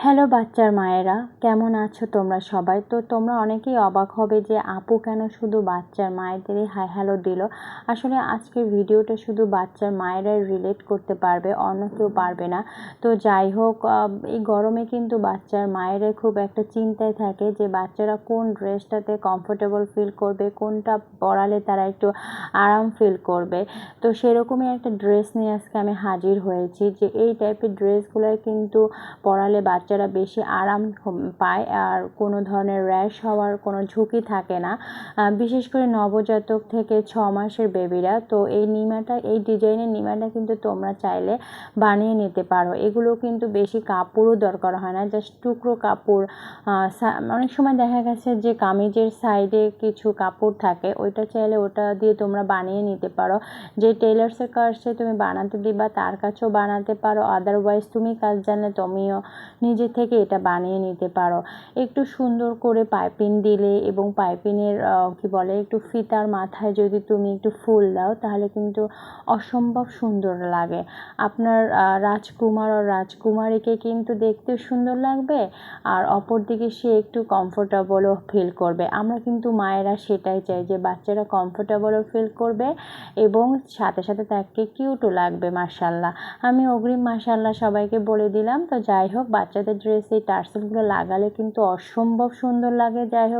Hello বাচ্চার মায়েরা, কেমন আছো তোমরা সবাই? তো তোমরা অনেকেই অবাক হবে যে আপু কেন শুধু বাচ্চার মায়েদেরই হাই হ্যালো দিল। আসলে আজকের ভিডিওটা শুধু বাচ্চার মায়েরাই রিলেট করতে পারবে, অন্য কেউ পারবে না। তো যাই হোক, এই গরমে কিন্তু বাচ্চার মায়েরাই খুব একটা চিন্তায় থাকে যে বাচ্চারা কোন ড্রেসটাতে কমফোর্টেবল ফিল করবে, কোনটা পরালে তারা একটু আরাম ফিল করবে। তো সেরকমই একটা ড্রেস নিয়ে আজকে আমি হাজির হয়েছি যে এই টাইপের ড্রেসগুলোই কিন্তু পরালে বাচ্চারা বেশি আরাম পায় আর কোনো ধরনের র্যাশ হওয়ার কোনো ঝুঁকি থাকে না, বিশেষ করে নবজাতক থেকে 6 মাসের বেবিরা। তো এই ডিজাইনের নিমাটা কিন্তু তোমরা চাইলে বানিয়ে নিতে পারো। এগুলো কিন্তু বেশি কাপড়ও দরকার হয় না, জাস্ট টুকরো কাপড়। অনেক সময় দেখা গেছে যে কামিজের সাইডে কিছু কাপড় থাকে, ওইটা চাইলে ওটা দিয়ে তোমরা বানিয়ে নিতে পারো। যে টেলার্সের কাছে তুমি বানাতে দিবা তার কাছেও বানাতে পারো, আদারওয়াইজ তুমি কাজ জানলে তুমিও নিজে থেকে এটা বানিয়ে নিতে পারো। একটু সুন্দর করে পাইপিং দিলে এবং পাইপিংয়ের একটু ফিতার মাথায় যদি তুমি একটু ফুল দাও তাহলে কিন্তু অসম্ভব সুন্দর লাগে। আপনার রাজকুমার ও রাজকুমারীকে কিন্তু দেখতে সুন্দর লাগবে, আর অপরদিকে সে একটু কমফোর্টেবলও ফিল করবে। আমরা কিন্তু মায়েরা সেটাই চাই যে বাচ্চারা কমফোর্টেবলও ফিল করবে এবং সাথে সাথে তাকে কিউটও লাগবে। মাশাআল্লাহ, আমি অগ্রিম মাশাআল্লাহ সবাইকে বলে দিলাম। তো যাই হোক, বাচ্চাদের ড্রেসে এই টার্সেলগুলো লাগালে কিন্তু অসম্ভব সুন্দর লাগে। যাই হোক।